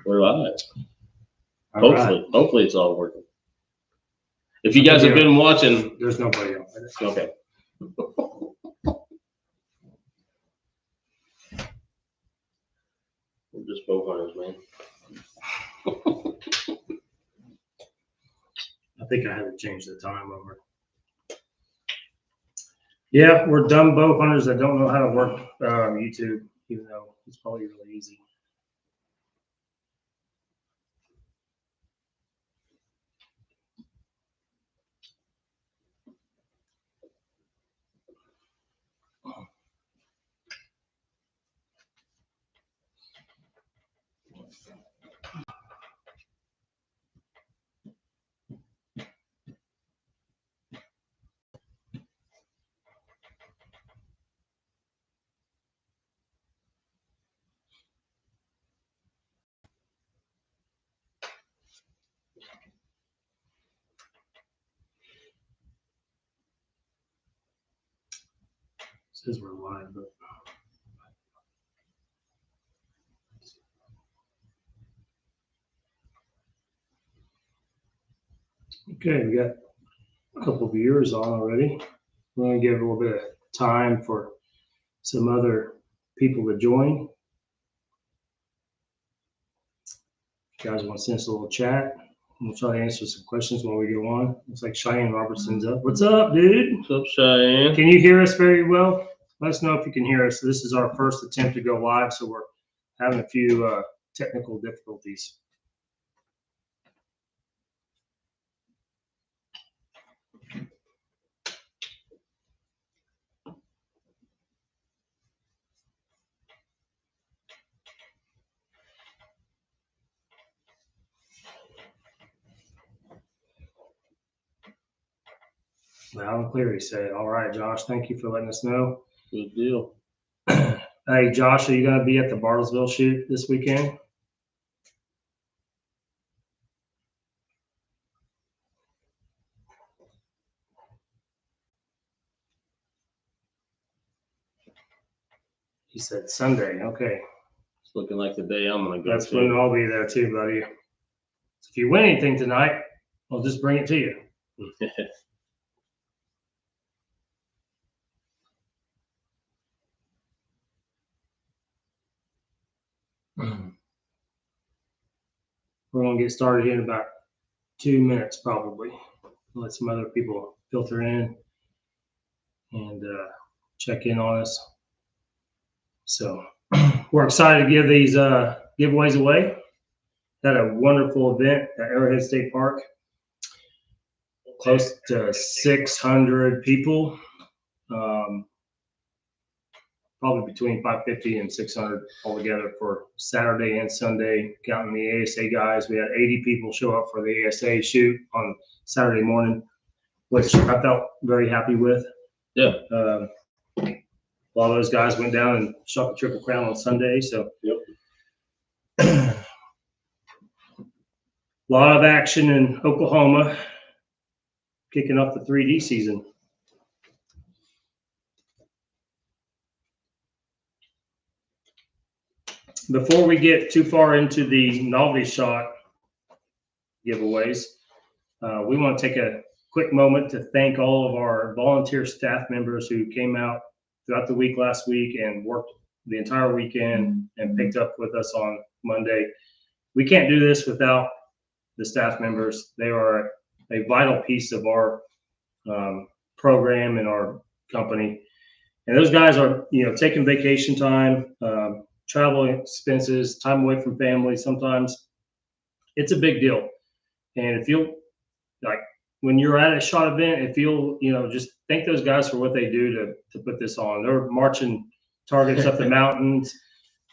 We're live. All Hopefully it's all working. If you guys have been watching, there's nobody else. okay. We're just bow hunters, man. I think I had to change the time over. Yeah, we're dumb bow hunters that don't know how to work YouTube, even though it's probably really easy. Says we're live, but okay, we got a couple of viewers on already. We're gonna give a little bit of time for some other people to join. If you guys want to send us a little chat, we'll try to answer some questions while we go on. Looks like Cheyenne Robertson's up. What's up, dude? What's up, Cheyenne? Can you hear us very well? Let us know if you can hear us. This is our first attempt to go live, so we're having a few technical difficulties. Loud and clear, he said. All right, Josh, thank you for letting us know. Good deal. Hey, Josh, are you going to be at the Bartlesville shoot this weekend? He said Sunday. Okay. It's looking like the day I'm going to go. That's when I'll be there too, buddy. So if you win anything tonight, I'll just bring it to you. We're going to get started here in about 2 minutes, probably. I'll let some other people filter in and check in on us. So we're excited to give these giveaways away. Had a wonderful event at Arrowhead State Park. Close to 600 people. Probably between 550 and 600 altogether for Saturday and Sunday, counting the ASA guys. We had 80 people show up for the ASA shoot on Saturday morning, which I felt very happy with. Yeah. A lot of those guys went down and shot the Triple Crown on Sunday. So, yep. A lot of action in Oklahoma, kicking off the 3D season. Before we get too far into the novelty shot giveaways, we want to take a quick moment to thank all of our volunteer staff members who came out throughout the week last week and worked the entire weekend and picked up with us on Monday. We can't do this without the staff members. They are a vital piece of our program and our company. And those guys are, taking vacation time, travel expenses, time away from family. Sometimes it's a big deal. And if you'll, like, when you're at a shot event, if you'll, just thank those guys for what they do to put this on. They're marching targets up the mountains.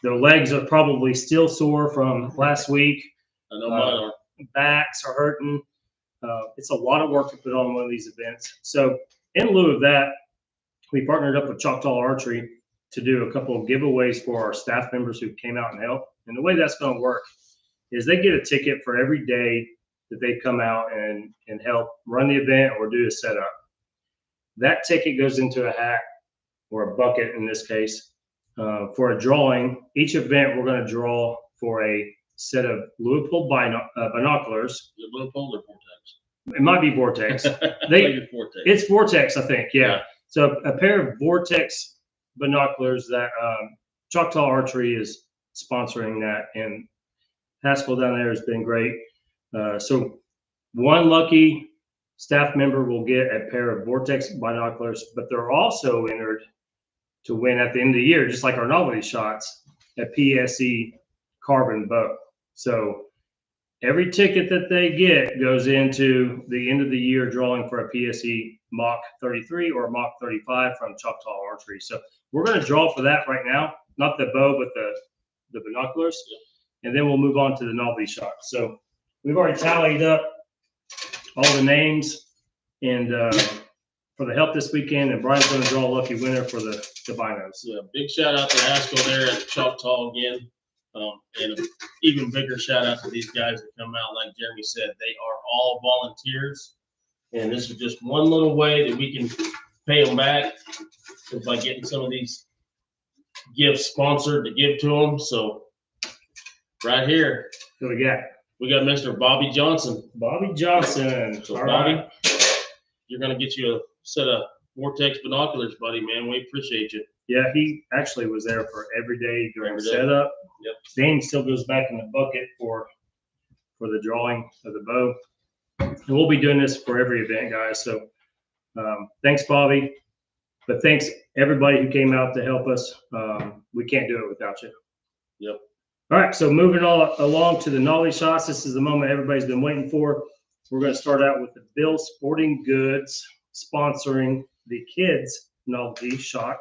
Their legs are probably still sore from last week. I know mine are. Backs are hurting. It's a lot of work to put on one of these events. So in lieu of that, we partnered up with Choctaw Archery to do a couple of giveaways for our staff members who came out and helped. And the way that's going to work is they get a ticket for every day that they come out and help run the event or do a setup. That ticket goes into a hat or a bucket in this case, for a drawing. Each event, we're going to draw for a set of Leupold binoculars. Is it Leupold or Vortex? It might be Vortex. I think it's Vortex. It's Vortex, I think. Yeah. Yeah. So a pair of Vortex binoculars that Choctaw Archery is sponsoring that, and Haskell down there has been great. So one lucky staff member will get a pair of Vortex binoculars, but they're also entered to win at the end of the year, just like our novelty shots, a PSE carbon bow. So every ticket that they get goes into the end of the year drawing for a PSE Mach 33 or Mach 35 from Choctaw Archery. So we're going to draw for that right now, not the bow, but the binoculars. And then we'll move on to the novelty shots. So we've already tallied up all the names and for the help this weekend, and Brian's going to draw a lucky winner for the binos. Yeah, big shout out to Haskell there at Choctaw again. And an even bigger shout out to these guys that come out. Like Jeremy said, they are all volunteers. And this is just one little way that we can pay them back is by getting some of these gifts sponsored to give to them. So right here, Who we got? we got Mr. Bobby Johnson. Bobby Johnson. So All Bobby, right. you're going to get you a set of Vortex binoculars, buddy, man. We appreciate you. Yeah, he actually was there for every day during Every day. setup. Yep. Name still goes back in the bucket for the drawing of the bow. And we'll be doing this for every event, guys. So thanks, Bobby. But thanks everybody who came out to help us. We can't do it without you. Yep. All right, so moving along to the novelty shots. This is the moment everybody's been waiting for. We're going to start out with the Bill Sporting Goods sponsoring the kids novelty shot.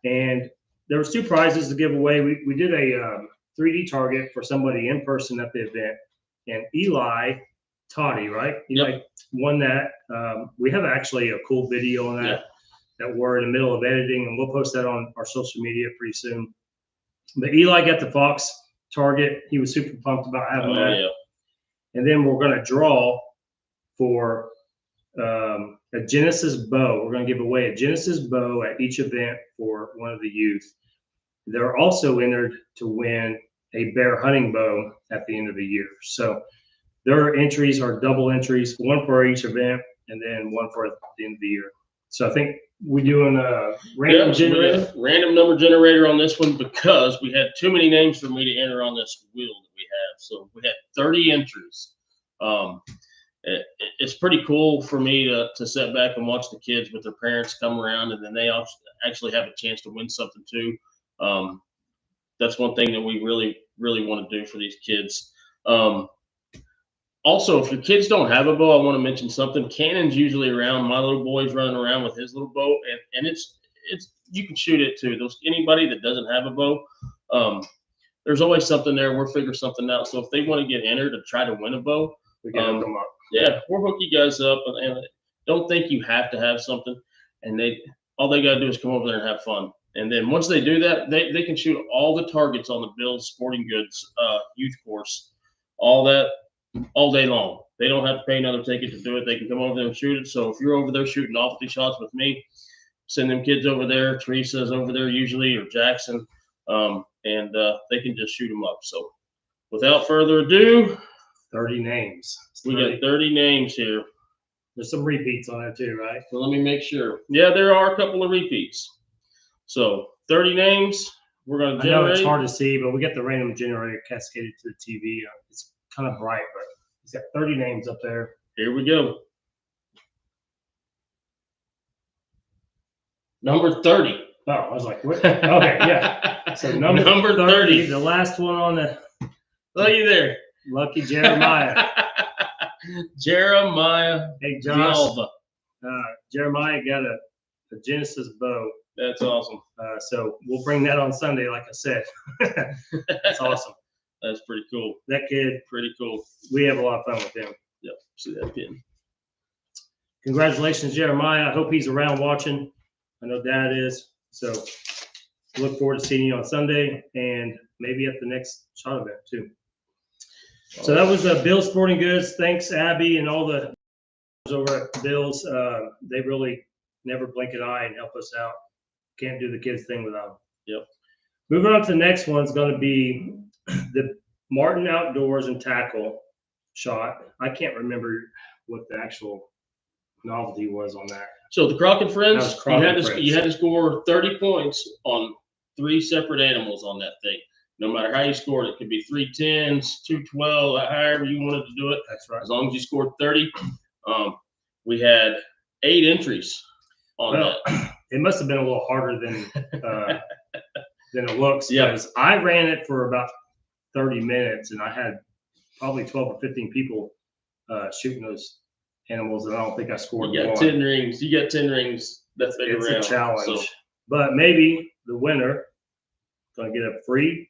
And there was 2 prizes to give away. We did a 3D target for somebody in person at the event, and Eli Toddy, right? Eli won that. We have actually a cool video on that that we're in the middle of editing, and we'll post that on our social media pretty soon. But Eli got the Fox target. He was super pumped about having that. Yeah. And then we're going to draw for a Genesis bow. We're going to give away a Genesis bow at each event for one of the youth. They're also entered to win a bear hunting bow at the end of the year. So their entries are double entries, one for each event and then one for the end of the year. So I think we're doing a random generator. Random number generator on this one because we had too many names for me to enter on this wheel that we have. So we had 30 entries. It's pretty cool for me to sit back and watch the kids with their parents come around, and then they actually have a chance to win something too. That's one thing that we really, really want to do for these kids. Also, if your kids don't have a bow, I want to mention something. Cannon's usually around. My little boy's running around with his little bow, and it's you can shoot it too. Anybody that doesn't have a bow, there's always something there. We'll figure something out. So if they want to get entered to try to win a bow, We can hook them up. yeah, we'll hook you guys up, and don't think you have to have something. And all they got to do is come over there and have fun. And then once they do that, they can shoot all the targets on the Bill's Sporting Goods youth course, all day long. They don't have to pay another ticket to do it. They can come over there and shoot it. So if you're over there shooting novelty shots with me, send them kids over there. Teresa's over there usually, or Jackson, and they can just shoot them up. So without further ado, 30 names. we got 30 names here. There's some repeats on there too, right? So let me make sure. Yeah, there are a couple of repeats. So 30 names. We're going to I know generate. it's hard to see, but we got the random generator cascaded to the TV. It's kind of bright, but he's got 30 names up there. Here we go. Number 30. Oh, I was like, what? Okay, yeah. So number 30, the last one on the Look you there. lucky Jeremiah. Jeremiah Hey, Josh, Galva. Jeremiah got a Genesis bow. That's awesome. So we'll bring that on Sunday, like I said. That's awesome. That's pretty cool. That kid, Pretty cool. we have a lot of fun with him. Yep. See that pin. Congratulations, Jeremiah. I hope he's around watching. I know Dad is. So look forward to seeing you on Sunday and maybe at the next shot event too. So that was Bill's Sporting Goods. Thanks, Abby, and all the over at Bill's. They really never blink an eye and help us out. Can't do the kids thing without them. Yep. Moving on to the next one is going to be the Martin Outdoors and Tackle shot. I can't remember what the actual novelty was on that. So the Crockett Friends, That was Crockett Friends. you had to score 30 points on 3 separate animals on that thing. No matter how you scored, it could be 3 10s, 2 12, however you wanted to do it. That's right. As long as you scored 30. We had 8 entries on that. It must have been a little harder than it looks, Yeah. because I ran it for about 30 minutes and I had probably 12 or 15 people shooting those animals, and I don't think I scored You got one. 10 rings. You got 10 rings. That's big It's around. a challenge. So, But maybe the winner going to get a free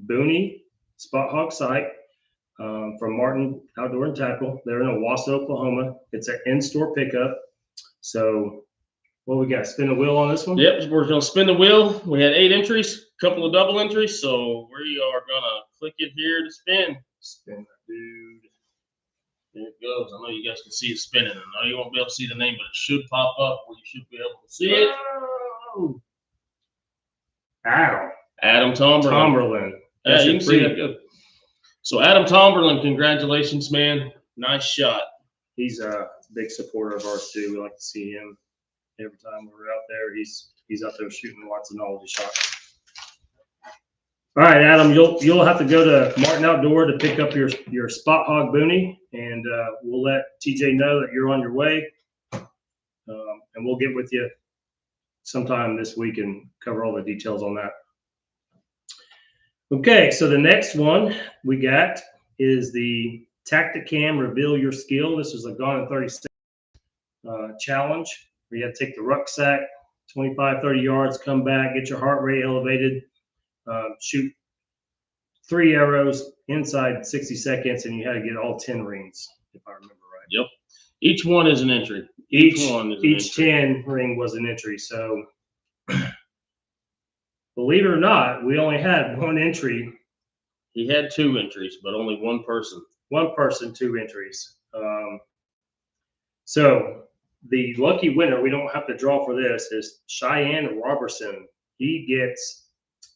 Booney Spot Hog sight from Martin Outdoor and Tackle. They're in Owasso, Oklahoma. It's an in-store pickup. So what we got? Spin the wheel on this one? yep, we're going to spin the wheel. We had 8 entries, a couple of double entries. So we are going to click it here to spin. Spin that dude. There it goes. I know you guys can see it spinning. I know you won't be able to see the name, but it should pop up where you should be able to see it. Oh. Ow. Adam Tomberlin. Tomberlin. Yeah, That's you your can see free- it. Good. So Adam Tomberlin, congratulations, man. Nice shot. He's a big supporter of ours too. We like to see him every time we're out there. He's out there shooting lots of novelty shots. All right, Adam, you'll have to go to Martin Outdoor to pick up your Spot Hog Booney, and we'll let TJ know that you're on your way, and we'll get with you sometime this week and cover all the details on that. Okay, so the next one we got is the Tacticam Reveal Your Skill. This is a Gone in 30 Seconds challenge where you have to take the rucksack 25, 30 yards, come back, get your heart rate elevated, shoot 3 arrows inside 60 seconds, and you had to get all 10 rings, if I remember right. Yep. Each one is an entry. Each one is an entry. 10 ring was an entry. So believe it or not, we only had 1 entry. He had 2 entries, but only 1 person. 1 person, 2 entries. So the lucky winner, we don't have to draw for this, is Cheyenne Robertson. He gets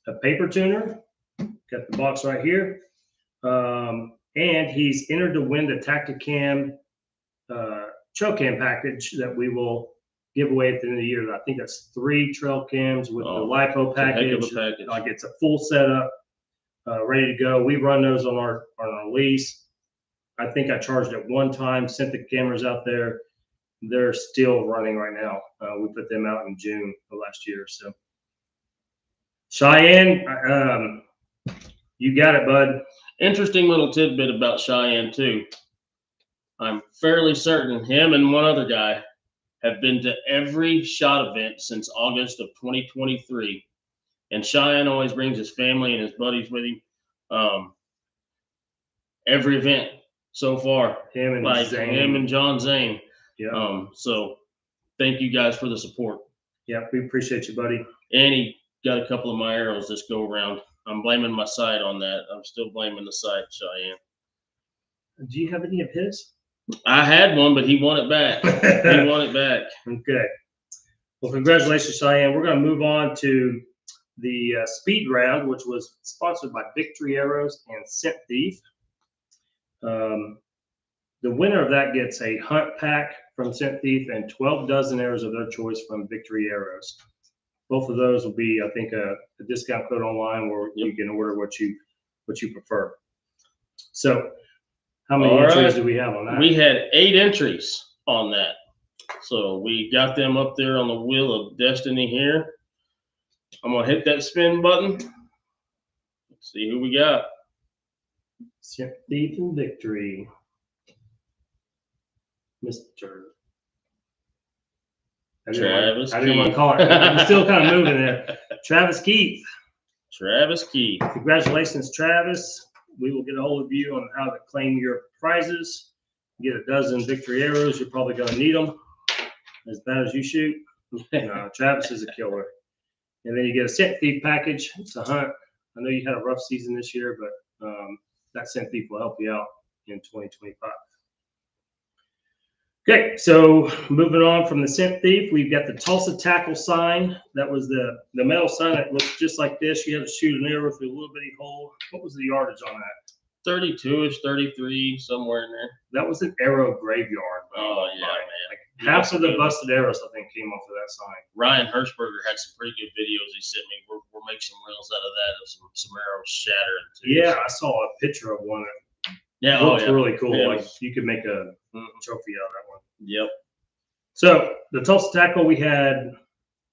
a paper tuner, got the box right here, and he's entered to win the Tacticam trail cam package that we will give away at the end of the year. I think that's 3 trail cams with the LiPo package. Heck of a package. Like, it's a full setup, ready to go. We run those on our lease. I think I charged it 1 time, sent the cameras out there. They're still running right now. We put them out in June of last year. So Cheyenne, you got it, bud. Interesting little tidbit about Cheyenne too. I'm fairly certain him and 1 other guy have been to every shot event since August of 2023. And Cheyenne always brings his family and his buddies with him. Every event so far. Him and like Zane. him and John Zane. Yeah. So thank you guys for the support. Yeah, we appreciate you, buddy. And he got a couple of my arrows this go around. I'm blaming my sight on that. I'm still blaming the sight, Cheyenne. Do you have any of his? I had one, but he won it back. He won it back. Okay. Well, congratulations, Cheyenne. We're going to move on to the speed round, which was sponsored by Victory Arrows and Scent Thief. The winner of that gets a hunt pack from Scent Thief and 12 dozen arrows of their choice from Victory Arrows. Both of those will be, I think, a discount code online where you can order what you prefer. So, how many entries do we have on that? We had 8 entries on that. So we got them up there on the wheel of destiny here. I'm gonna hit that spin button. Let's see who we got. Scent Thief and Victory. Mr. Travis I didn't want to Keith. call it. I'm still kind of moving there. Travis Keith. Travis Keith. Congratulations, Travis. We will get a hold of you on how to claim your prizes. Get a dozen Victory Arrows. You're probably going to need them as bad as you shoot. No, Travis is a killer. And then you get a Scent Thief package. It's a hunt. I know you had a rough season this year, but that Scent Thief will help you out in 2025. Okay, so moving on from the scent thief, we've got the Tulsa tackle sign. That was the metal sign that looks just like this. You had to shoot an arrow through a little bitty hole. What was the yardage on that? 32-ish, 33, somewhere in there. That was an arrow graveyard. Oh yeah, man. Like half of the busted arrows, I think, came off of that sign. Ryan Hirschberger had some pretty good videos he sent me. We're making some reels out of that of some arrows shattering too. Yeah, I saw a picture of one that Yeah, looks really cool. Yeah. Like you could make a trophy out of that one. Yep. So the Tulsa tackle, we had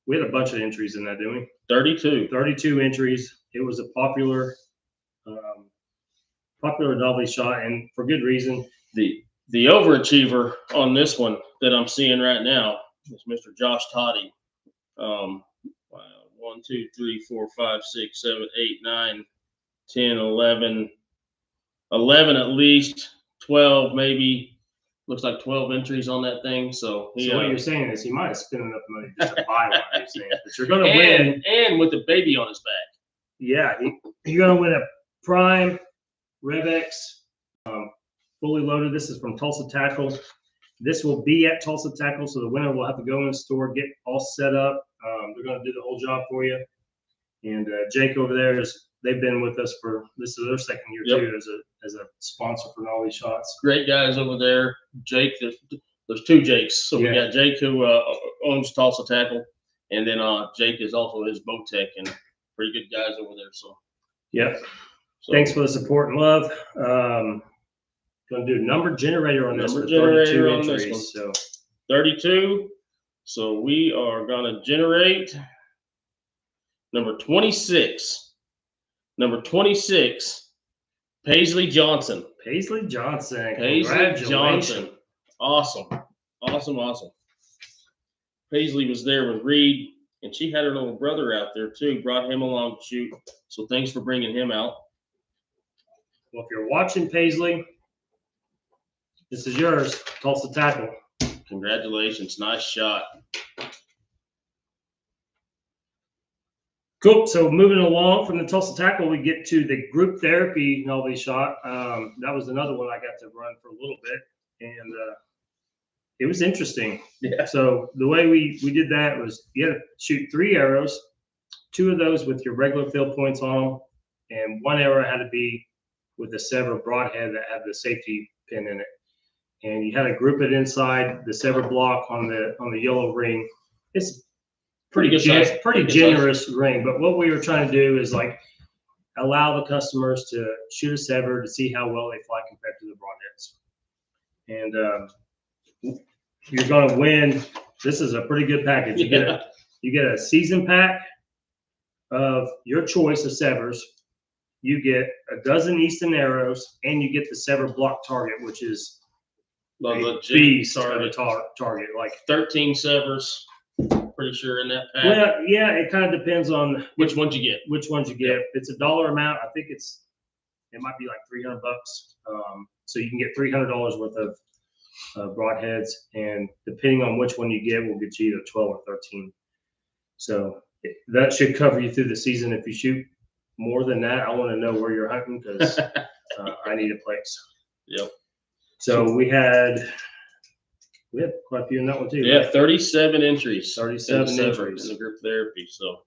a bunch of entries in that, didn't we? 32 entries. It was a popular novelty shot, and for good reason. The overachiever on this one that I'm seeing right now is Mr. Josh Toddy. 1, 2, 3, 4, 5, 6, 7, 8, 9, 10, 11 at least, 12 maybe. Looks like 12 entries on that thing. So what you're saying is he might have spent enough money just to buy one of these things, but you're going to win. And with the baby on his back. Yeah, you're going to win a Prime RevX fully loaded. This is from Tulsa Tackle. This will be at Tulsa Tackle, so the winner will have to go in the store, get all set up. They're going to do the whole job for you. And Jake over there they've been with us for, this is their second year too, as a sponsor for all these shots. Great guys over there. Jake, there's 2 Jakes. So we got Jake who owns Tulsa Tackle, and then Jake is also his boat tech, and pretty good guys over there. So So, thanks for the support and love. Going to do a number generator on this. Number generator on entries, this one. So 32. So we are going to generate number 26. Number 26, Paisley Johnson. Paisley Johnson. Paisley Johnson. Awesome. Paisley was there with Reed, and she had her little brother out there too, brought him along to shoot. So thanks for bringing him out. Well, if you're watching, Paisley, this is yours, Tulsa Tackle. Congratulations. Nice shot. Cool. So moving along from the Tulsa Tackle, we get to the group therapy novelty shot. That was another one I got to run for a little bit, and it was interesting. Yeah. So the way we did that was you had to shoot 3 arrows, 2 of those with your regular field points on them, and 1 arrow had to be with a sever broadhead that had the safety pin in it. And you had to group it inside the sever block on the yellow ring. It's pretty generous ring, but what we were trying to do is like allow the customers to shoot a sever to see how well they fly compared to the broadheads. And you're going to win. This is a pretty good package. You get a season pack of your choice of severs. You get a dozen Easton arrows, and you get the sever block target, which is a beast of a target. Like 13 severs. Pretty sure in that pack. Well, yeah, it kind of depends on which ones you get. If it's a dollar amount, I think it might be like $300. So you can get $300 worth of broadheads, and depending on which one you get, will get you either 12 or 13. So that should cover you through the season. If you shoot more than that, I want to know where you're hunting, because I need a place. Yep. So we had quite a few in that one too. Yeah, right? 37 entries. 37 entries in the group therapy. So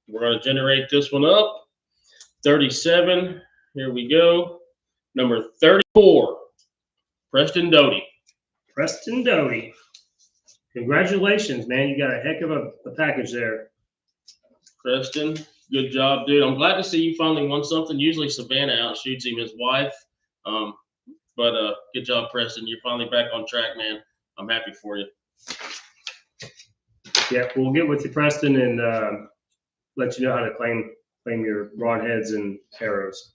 we're going to generate this one up. 37. Here we go. Number 34, Preston Doty. Preston Doty. Congratulations, man. You got a heck of a package there. Preston, good job, dude. I'm glad to see you finally won something. Usually Savannah outshoots him, his wife. But good job, Preston. You're finally back on track, man. I'm happy for you. Yeah, we'll get with you, Preston, and let you know how to claim your broadheads and arrows.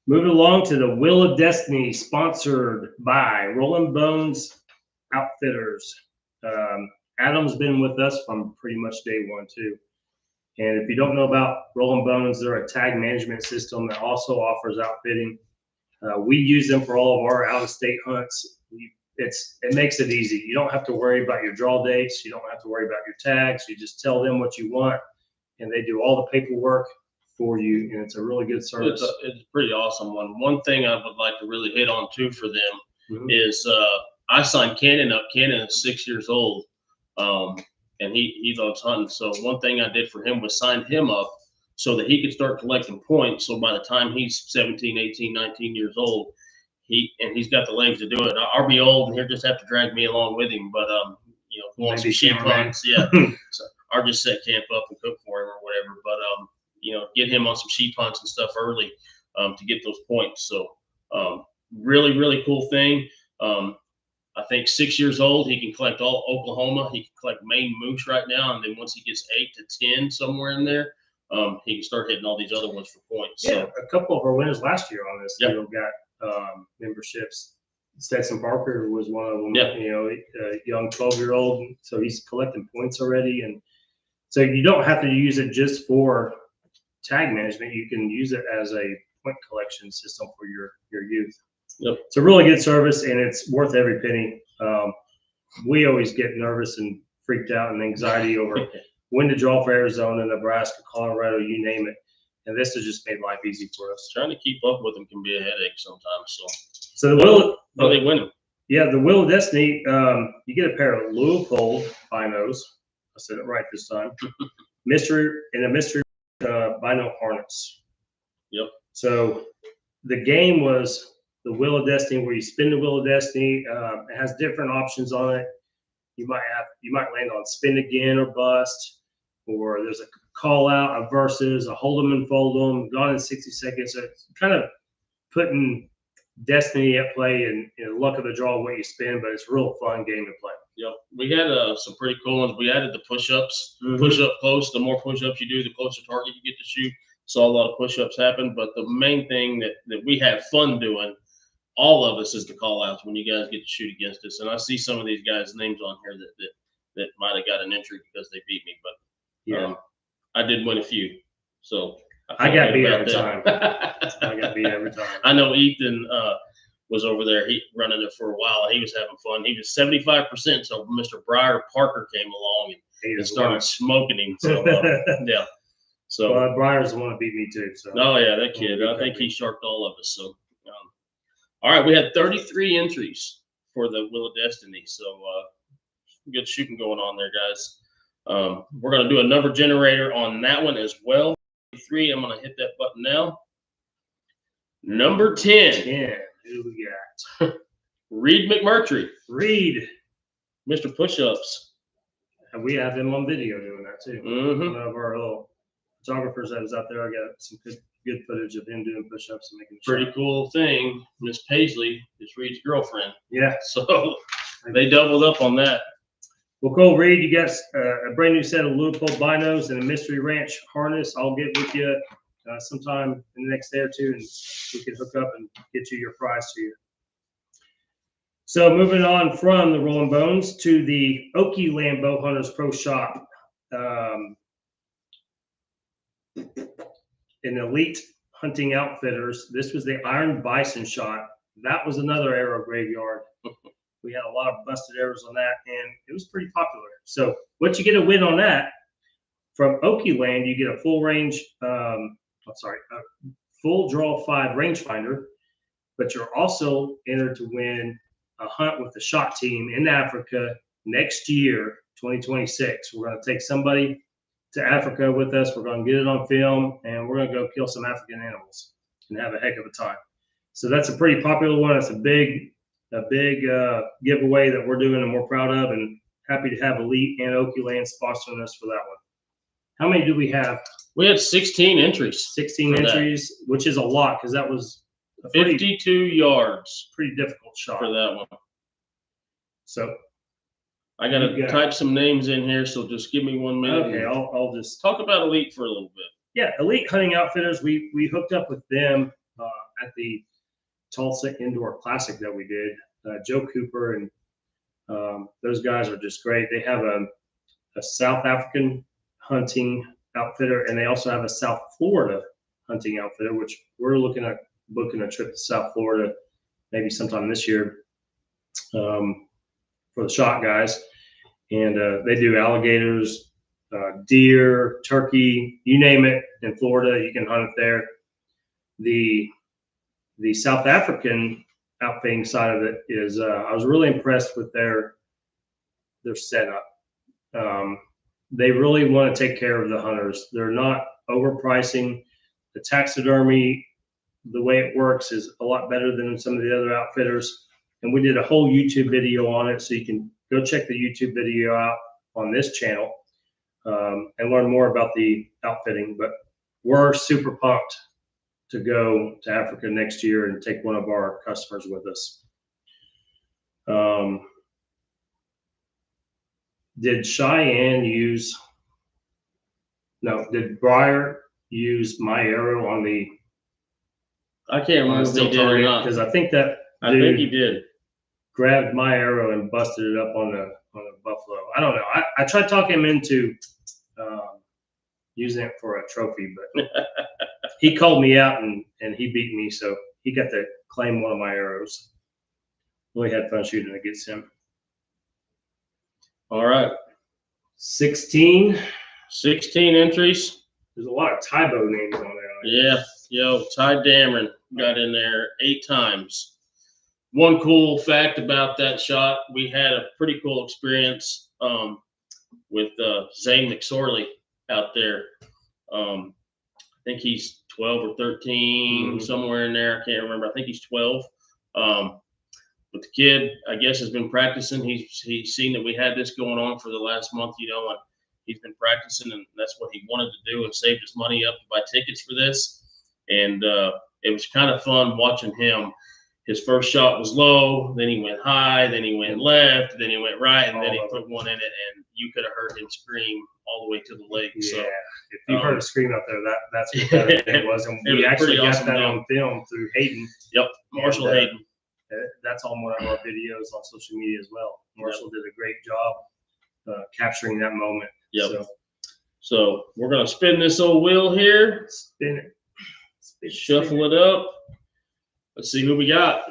Moving along to the Wheel of Destiny, sponsored by Rolling Bones Outfitters. Adam's been with us from pretty much day one too. And if you don't know about Rolling Bones, they're a tag management system that also offers outfitting. We use them for all of our out-of-state hunts. It makes it easy. You don't have to worry about your draw dates. You don't have to worry about your tags. You just tell them what you want, and they do all the paperwork for you. And it's a really good service. It's a pretty awesome one. One thing I would like to really hit on too for them is I signed Cannon up. Cannon is 6 years old, and he loves hunting. So one thing I did for him was sign him up so that he could start collecting points. So by the time he's 17, 18, 19 years old, he's got the legs to do it. I'll be old and he'll just have to drag me along with him. But go on some sheep hunts, yeah. So I'll just set camp up and cook for him or whatever. But get him on some sheep hunts and stuff early to get those points. So really, really cool thing. I think 6 years old, he can collect all Oklahoma. He can collect Maine moose right now, and then once he gets 8 to 10 somewhere in there, he can start hitting all these other ones for points. Yeah, so, a couple of our winners last year on this deal got memberships. Stetson Parker was one of them. Yeah. A young 12-year-old, so he's collecting points already, and so you don't have to use it just for tag management. You can use it as a point collection system for your youth. Yep. It's a really good service, and it's worth every penny. We always get nervous and freaked out and anxiety over when to draw for Arizona, Nebraska, Colorado, you name it. And this has just made life easy for us. Trying to keep up with them can be a headache sometimes. So the Wheel, they win them. Yeah, the Wheel of Destiny. You get a pair of Louisville binos. I said it right this time. mystery bino harness. Yep. So the game was the Wheel of Destiny, where you spin the Wheel of Destiny. It has different options on it. You might land on spin again or bust, or there's a call out, a versus, a hold 'em and fold 'em, gone in 60 seconds. So it's kind of putting destiny at play and luck of the draw what you spin, but it's a real fun game to play. Yep. We had some pretty cool ones. We added the push-ups, push-up close. The more push-ups you do, the closer target you get to shoot. Saw a lot of push-ups happen, but the main thing that we have fun doing, all of us, is the call-outs when you guys get to shoot against us. And I see some of these guys' names on here that might have got an entry because they beat me, but I did win a few. So I got beat every time. I got beat every time. I know Ethan was over there. He running it for a while. He was having fun. He was 75%. So Mr. Briar Parker came along and started smoking him. So yeah. So Briar's the one that beat me too. So that kid. I think he sharked all of us. So all right, we had 33 entries for the Wheel of Destiny. So good shooting going on there, guys. We're going to do a number generator on that one as well. 3. I'm going to hit that button now. Number 10. Yeah, who we got? Reed McMurtry. Reed. Mr. Push-Ups. And we have him on video doing that too. One of our little photographers that was out there. I got some good footage of him doing push-ups and making pretty cool thing. Miss Paisley is Reed's girlfriend. Yeah. So they doubled up on that. Well, cool, Reed. You got a brand new set of Louisville binos and a Mystery Ranch harness. I'll get with you sometime in the next day or two, and we can hook up and get you your prize to you. So moving on from the Rolling Bones to the Okie Land Bow Hunters Pro Shop. An Elite Hunting Outfitters. This was the Iron Bison shot. That was another arrow graveyard. We had a lot of busted arrows on that, and it was pretty popular. So what you get a win on that, from Okie Land, you get a full range, full draw 5 rangefinder, but you're also entered to win a hunt with the shot team in Africa next year, 2026. We're going to take somebody to Africa with us. We're going to get it on film, and we're going to go kill some African animals and have a heck of a time. So that's a pretty popular one. It's a big giveaway that we're doing and we're proud of, and happy to have Elite and Okie Land sponsoring us for that one. How many do we have? We had 16 entries. 16 entries, which is a lot because that was a 52 yards. Pretty difficult shot for that one. So I got to type some names in here, so just give me 1 minute. Okay, I'll just talk about Elite for a little bit. Yeah, Elite Hunting Outfitters. We hooked up with them at the Tulsa Indoor Classic that we did. Joe Cooper and those guys are just great. They have a South African hunting outfitter, and they also have a South Florida hunting outfitter, which we're looking at booking a trip to South Florida maybe sometime this year for the shot guys. And they do alligators, deer, turkey, you name it in Florida, you can hunt it there. The South African outfitting side of it is I was really impressed with their setup. They really want to take care of the hunters. They're not overpricing. The taxidermy, the way it works, is a lot better than some of the other outfitters. And we did a whole YouTube video on it, so you can go check the YouTube video out on this channel and learn more about the outfitting. But we're super pumped to go to Africa next year and take one of our customers with us. Did Cheyenne use, no, did Breyer use my arrow on the, I can't remember if he did or not. because I think that I think he did. Grabbed my arrow and busted it up on the buffalo. I don't know. I tried talking him into using it for a trophy, but he called me out and he beat me, so he got to claim one of my arrows. Really had fun shooting against him. All right. 16 entries. There's a lot of Tybo names on there. Yeah. Yo, Ty Dameron got in there 8 times. One cool fact about that shot, we had a pretty cool experience with Zane McSorley out there. I think he's 12 or 13, somewhere in there. I can't remember. I think he's 12. But the kid, I guess, has been practicing. He's seen that we had this going on for the last month, you know, and he's been practicing, and that's what he wanted to do, and saved his money up to buy tickets for this. And it was kind of fun watching him. His first shot was low, then he went high, then he went left, then he went right, and then he put one in it, and you could have heard him scream all the way to the lake. Yeah, so, if you heard a scream out there, that's what that was. And we actually got awesome that on film through Hayden. Yep, Marshall Hayden. That's on one of our videos on social media as well. Marshall did a great job capturing that moment. Yep. So we're going to spin this old wheel here. Spin it. Shuffle it up. Let's see who we got.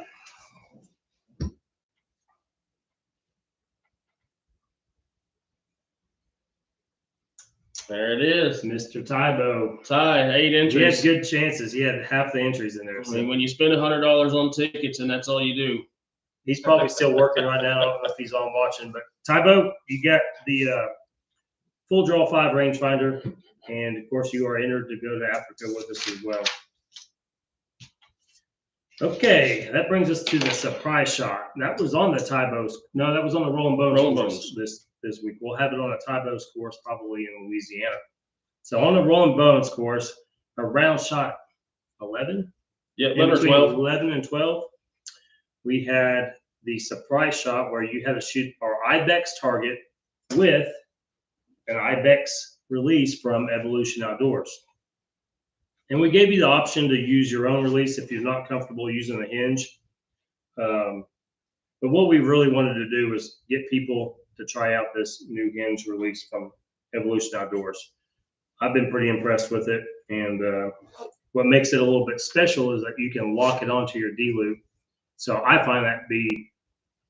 There it is. Mr. Tybo. Ty, 8 entries. He had good chances. He had half the entries in there. I mean, when you spend $100 on tickets and that's all you do. He's probably still working right now. I don't know if he's on watching. But Tybo, you got the full draw 5 rangefinder. And, of course, you are entered to go to Africa with us as well. Okay, that brings us to the surprise shot. That was on the Tybo's. No, that was on the Rolling Bones this week. We'll have it on a Tybo's course probably in Louisiana. So on the Rolling Bones course, a round shot 11? Yeah, 11 or 12. 11 and 12. We had the surprise shot where you had to shoot our Ibex target with an Ibex release from Evolution Outdoors. And we gave you the option to use your own release if you're not comfortable using the hinge. But what we really wanted to do was get people to try out this new hinge release from Evolution Outdoors. I've been pretty impressed with it. And what makes it a little bit special is that you can lock it onto your D-loop. So I find that to be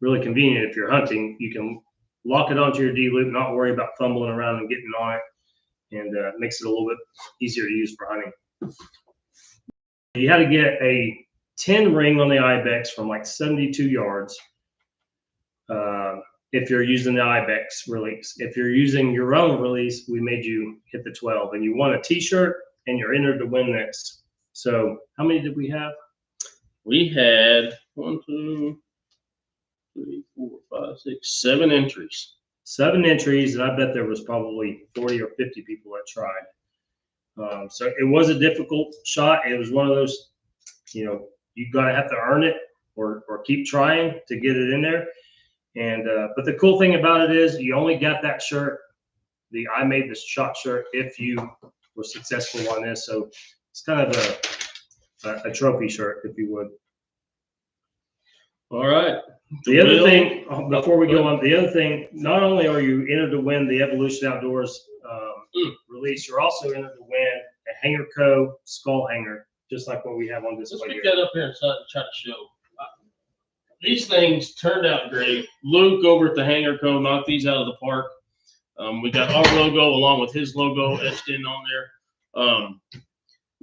really convenient if you're hunting. You can lock it onto your D-loop, not worry about fumbling around and getting on it. And it makes it a little bit easier to use for hunting. You had to get a 10 ring on the Ibex from like 72 yards if you're using the Ibex release. If you're using your own release, we made you hit the 12. And you won a t-shirt and you're entered to win this. So how many did we have? We had 1, 2, 3, 4, 5, 6, 7 entries. 7 entries, and I bet there was probably 40 or 50 people that tried. So it was a difficult shot. It was one of those, you know, you gotta have to earn it or keep trying to get it in there. And but the cool thing about it is you only got that shirt, the I Made This Shot shirt, if you were successful on this. So it's kind of a trophy shirt, if you would. All right. The other thing, before we go on, the other thing, not only are you entered to win the Evolution Outdoors release, you're also entered to win a Hanger Co. skull hanger, just like what we have on display Let's here. pick that up here and try to show. These things turned out great. Luke over at the Hanger Co. knocked these out of the park. We got our logo along with his logo etched in on there.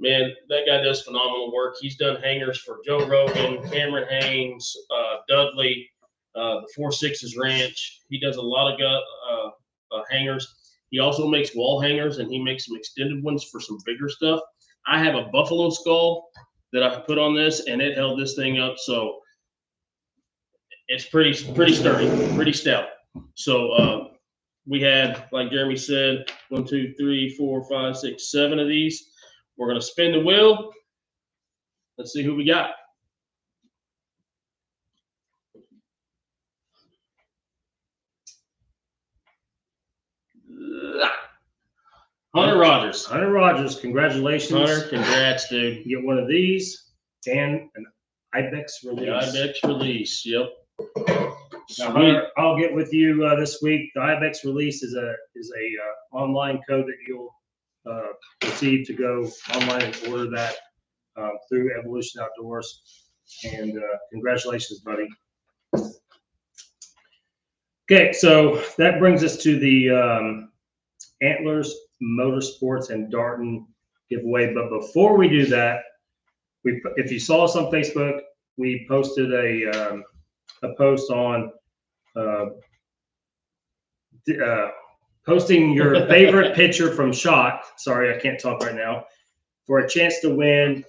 Man, that guy does phenomenal work. He's done hangers for Joe Rogan, Cameron Haynes, Dudley, the 4 Sixes Ranch. He does a lot of hangers. He also makes wall hangers, and he makes some extended ones for some bigger stuff. I have a buffalo skull that I put on this, and it held this thing up, so it's pretty sturdy, pretty stout. So we had, like Jeremy said, 1, 2, 3, 4, 5, 6, 7 of these. We're gonna spin the wheel. Let's see who we got. Hunter Rogers. Hunter Rogers, congratulations. Hunter, congrats, dude. You get one of these and an Ibex release. The Ibex release, yep. Now, Hunter, I'll get with you this week. The Ibex release is a online code that you'll receive to go online and order that through Evolution Outdoors. And congratulations, buddy. Okay, so that brings us to the Antlers Motorsports and Darton giveaway. But before we do that, if you saw us on Facebook, we posted a post on posting your favorite picture from SHOT. Sorry, I can't talk right now. For a chance to win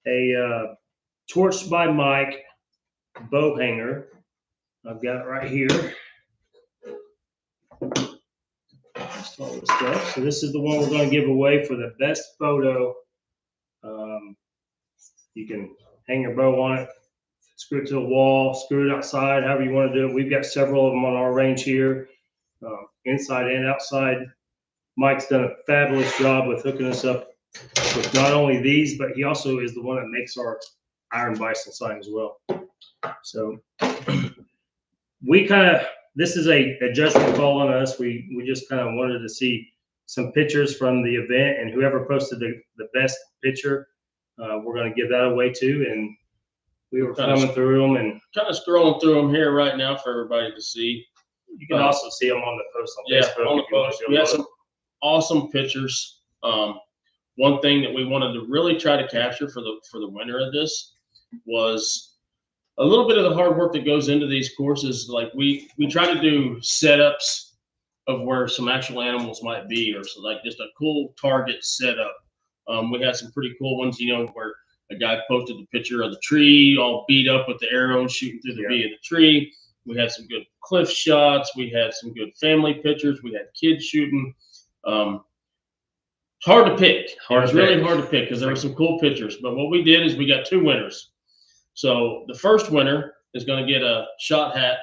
a Torched by Mike bow hanger. I've got it right here. All this stuff. So this is the one we're going to give away for the best photo. You can hang your bow on it, screw it to the wall, screw it outside, however you want to do it. We've got several of them on our range here, inside and outside. Mike's done a fabulous job with hooking us up with not only these, but he also is the one that makes our Iron Bison sign as well. So we this is a judgment call on us. We just kind of wanted to see some pictures from the event, and whoever posted the best picture, we're going to give that away too. And we were coming through them and kind of scrolling through them here right now for everybody to see. You can also see them on the post on Facebook. On the post. We had some awesome pictures. One thing that we wanted to really try to capture for the winner of this was a little bit of the hard work that goes into these courses. Like we try to do setups of where some actual animals might be, or so like just a cool target setup. We had some pretty cool ones, where a guy posted the picture of the tree all beat up with the arrows shooting through the V of the tree. We had some good cliff shots. We had some good family pictures. We had kids shooting. Hard to pick. It was really hard to pick because there were some cool pictures. But what we did is we got 2 winners. So the first winner is going to get a SHOT hat.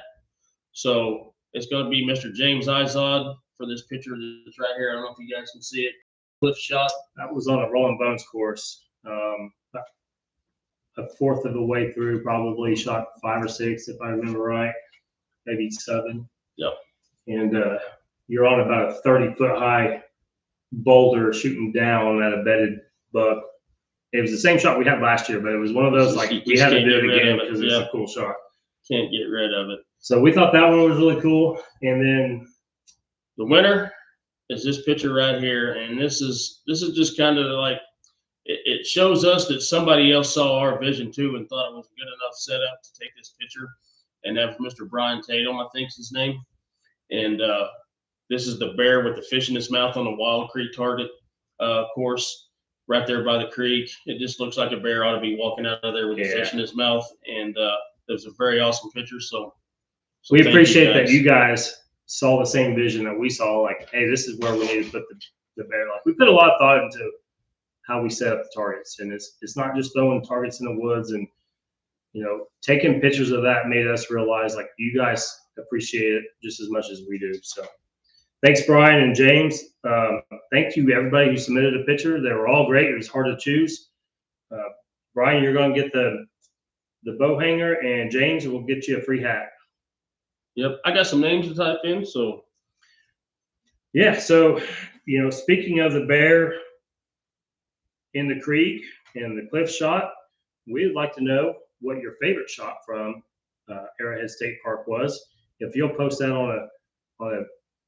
So it's going to be Mr. James Izod for this picture that's right here. I don't know if you guys can see it. Cliff shot. That was on a Rolling Bones course. A fourth of the way through, probably shot 5 or 6, if I remember right, maybe 7. Yep. And you're on about a 30-foot high boulder shooting down at a bedded buck. It was the same shot we had last year, but it was one of those like we had to do it again because it's a cool shot. Can't get rid of it. So we thought that one was really cool. And then the winner is this picture right here, and this is just kind of like it shows us that somebody else saw our vision too and thought it was a good enough setup to take this picture. And that was Mr. Brian Tatum, I think is his name. And this is the bear with the fish in his mouth on the Wild Creek target course right there by the creek. It just looks like a bear ought to be walking out of there with the fish in his mouth. And it was a very awesome picture. So we appreciate that you guys saw the same vision that we saw. Like, hey, this is where we need to put the bear. Like, we put a lot of thought into how we set up the targets, and it's not just throwing targets in the woods. And taking pictures of that made us realize like you guys appreciate it just as much as we do. So thanks, Brian and James. Thank you everybody who submitted a picture. They were all great. It was hard to choose. Brian, you're going to get the bow hanger, and James will get you a free hat. Yep, I got some names to type in. So yeah, so speaking of the bear in the creek and the cliff shot, we'd like to know what your favorite shot from Arrowhead State Park was. If you'll post that on a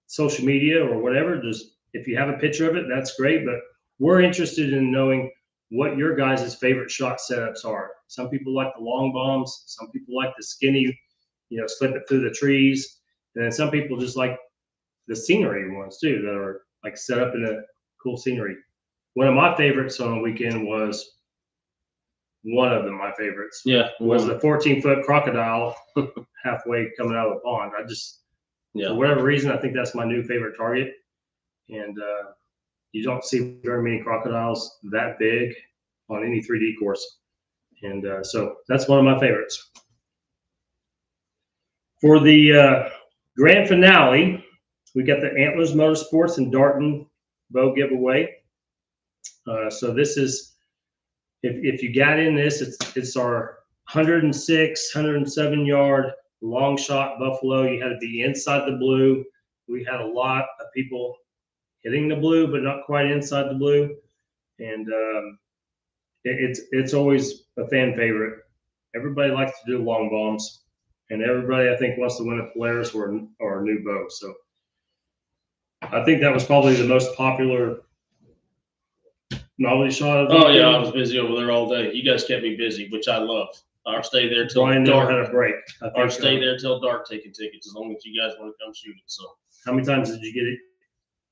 social media or whatever, just if you have a picture of it, that's great. But we're interested in knowing what your guys' favorite shot setups are. Some people like the long bombs. Some people like the skinny, slip it through the trees. And then some people just like the scenery ones too, that are like set up in a cool scenery. One of my favorites on the weekend was one of them. My favorites, was the 14-foot crocodile halfway coming out of the pond. For whatever reason, I think that's my new favorite target. And you don't see very many crocodiles that big on any 3D course. And so that's one of my favorites. For the grand finale, we got the Antlers Motorsports and Darton bow giveaway. So this is, if you got in this, it's our 106, 107 yard long shot buffalo. You had to be inside the blue. We had a lot of people hitting the blue, but not quite inside the blue. And it's always a fan favorite. Everybody likes to do long bombs, and everybody, I think, wants to win a Polaris or a new bow. So I think that was probably the most popular novelty shot. Oh yeah, I was busy over there all day. You guys kept me busy, which I love. I'll stay there till Brian dark. never had a break. Or stay there till dark taking tickets, as long as you guys want to come shoot it. So how many times did you get it?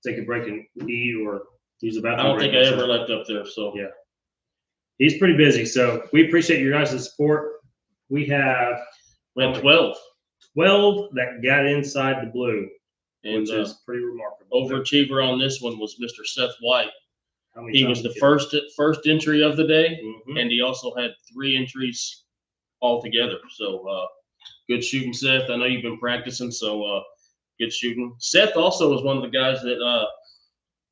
Take a break and eat or use the bathroom? I don't think I ever left up there. So yeah, he's pretty busy. So we appreciate your guys' support. We had 12 that got inside the blue, and which is pretty remarkable. Overachiever on this one was Mr. Seth White. He was the first entry of the day, and he also had 3 entries altogether. So good shooting, Seth. I know you've been practicing, so good shooting. Seth also was one of the guys that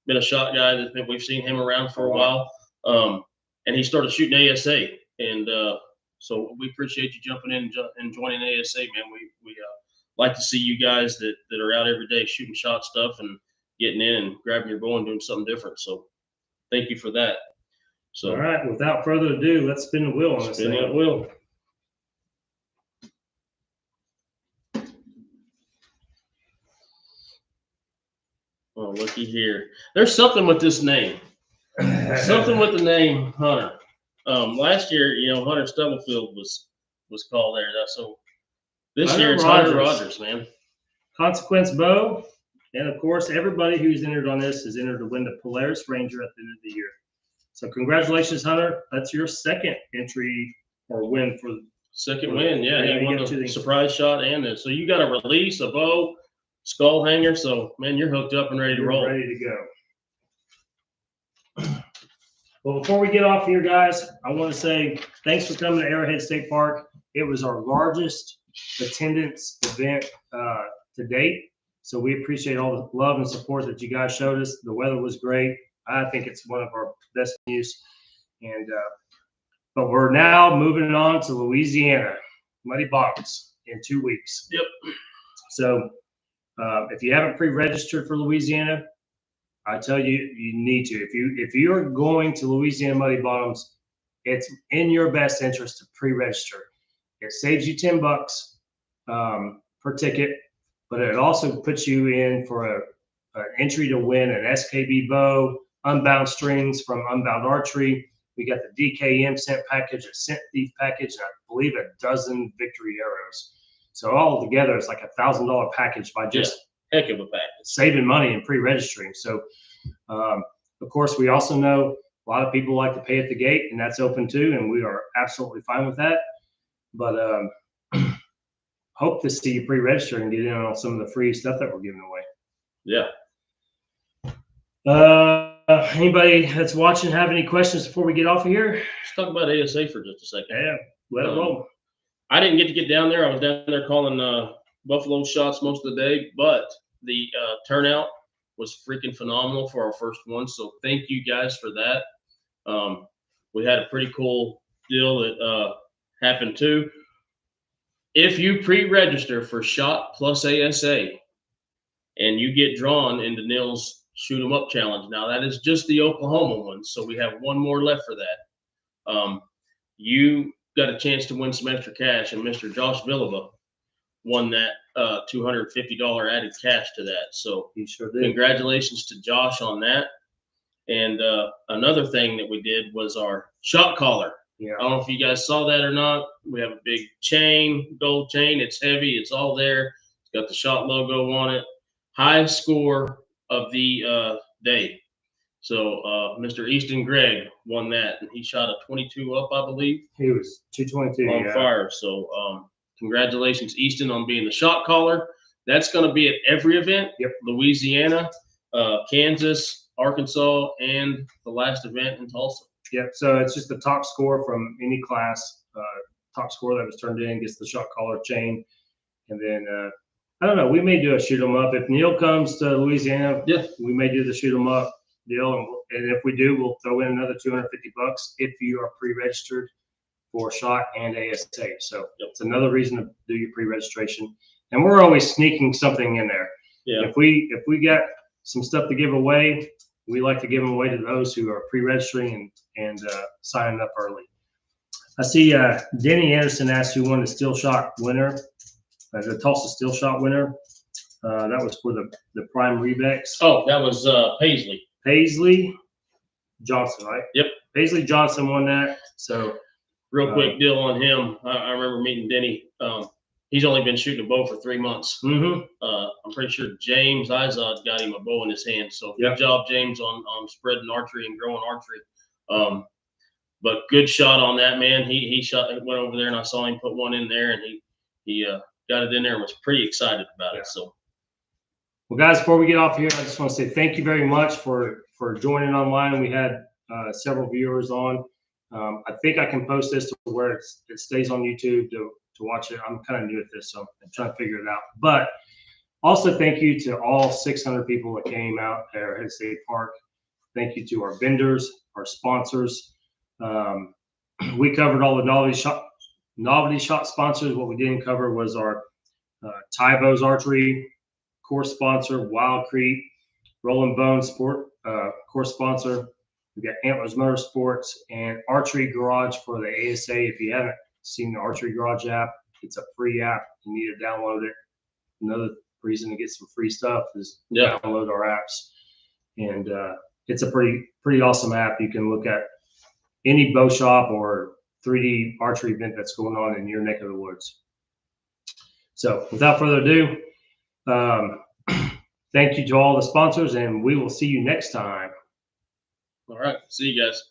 been a shot guy that we've seen him around for a while, and he started shooting ASA, and so we appreciate you jumping in and joining ASA, man. We like to see you guys that are out every day shooting shot stuff and getting in and grabbing your bow and doing something different. So thank you for that. So all right, without further ado, let's spin the wheel on this thing. Spin that wheel. Oh, looky here. There's something with this name. Something with the name Hunter. Last year, Hunter Stubblefield was called there. So this year it's Hunter Rogers, man. Consequence bow. And of course, everybody who's entered on this is entered to win the Polaris Ranger at the end of the year. So congratulations, Hunter. That's your second entry or win for second win. Yeah, he won the surprise shot and this. So you got a release, a bow, skull hanger. So man, you're hooked up and ready to roll. Ready to go. Well, before we get off here, guys, I want to say thanks for coming to Arrowhead State Park. It was our largest attendance event to date. So we appreciate all the love and support that you guys showed us. The weather was great. I think it's one of our best venues. And but we're now moving on to Louisiana, Muddy Bottoms, in 2 weeks. Yep. So if you haven't pre-registered for Louisiana, I tell you, you need to. If you're going to Louisiana Muddy Bottoms, it's in your best interest to pre-register. It saves you $10 per ticket, but it also puts you in for an entry to win an SKB bow, unbound strings from Unbound Archery. We got the DKM scent package, a scent thief package, and I believe a dozen victory arrows. So all together, it's like $1,000 package by just heck of a package, saving money and pre-registering. So, of course, we also know a lot of people like to pay at the gate, and that's open too, and we are absolutely fine with that. But hope to see you pre-register and get in on some of the free stuff that we're giving away. Yeah. Anybody that's watching have any questions before we get off of here? Let's talk about ASA for just a second. Yeah, let it roll. I didn't get down there. I was down there calling buffalo shots most of the day, but the turnout was freaking phenomenal for our first one. So thank you guys for that. We had a pretty cool deal that happened too. If you pre-register for Shot Plus ASA and you get drawn into Neil's Shoot 'em Up challenge, now that is just the Oklahoma one, so we have one more left for that. You got a chance to win some extra cash, and Mr. Josh Villava won that $250 added cash to that. So he sure did. Congratulations to Josh on that. And another thing that we did was our shot collar. Yeah. I don't know if you guys saw that or not. We have a big chain, gold chain. It's heavy. It's all there. It's got the shot logo on it. High score of the day. So Mr. Easton Gregg won that, and he shot a 22 up, I believe. He was 222 on fire. So congratulations, Easton, on being the shot caller. That's going to be at every event. Yep. Louisiana, Kansas, Arkansas, and the last event in Tulsa. Yep. So it's just the top score from any class. Top score that was turned in gets the shot caller chain, and then I don't know. We may do a shoot 'em up if Neil comes to Louisiana. Yeah. We may do the shoot 'em up deal, and if we do, we'll throw in another $250 if you are pre-registered for shot and ASA. So it's another reason to do your pre-registration. And we're always sneaking something in there. Yeah. If we got some stuff to give away, we like to give them away to those who are pre-registering and signing up early. I see Denny Anderson asked who won the steel shot winner, the Tulsa steel shot winner. That was for the Prime Rebex. Oh, that was Paisley. Paisley Johnson, right? Yep. Paisley Johnson won that. So real quick deal on him. I remember meeting Denny. He's only been shooting a bow for 3 months. Mm-hmm. I'm pretty sure James Izod got him a bow in his hand. So good job, James, on spreading archery and growing archery. But good shot on that, man. He shot, went over there, and I saw him put one in there, and he got it in there and was pretty excited about it. So. Well, guys, before we get off here, I just want to say thank you very much for joining online. We had several viewers on. I think I can post this to where it stays on YouTube to watch it. I'm kind of new at this, so I'm trying to figure it out. But also thank you to all 600 people that came out there at State Park. Thank you to our vendors, our sponsors. We covered all the novelty shot sponsors. What we didn't cover was our Tyvo's Archery course sponsor, Wild Creek, Rolling Bone Sport course sponsor. We've got Antlers Motorsports and Archery Garage for the ASA. If you haven't seen the Archery Garage app, it's a free app. You need to download it. Another reason to get some free stuff is download our apps. And it's a pretty awesome app. You can look at any bow shop or 3D archery event that's going on in your neck of the woods. So without further ado, thank you to all the sponsors, and we will see you next time. All right. See you guys.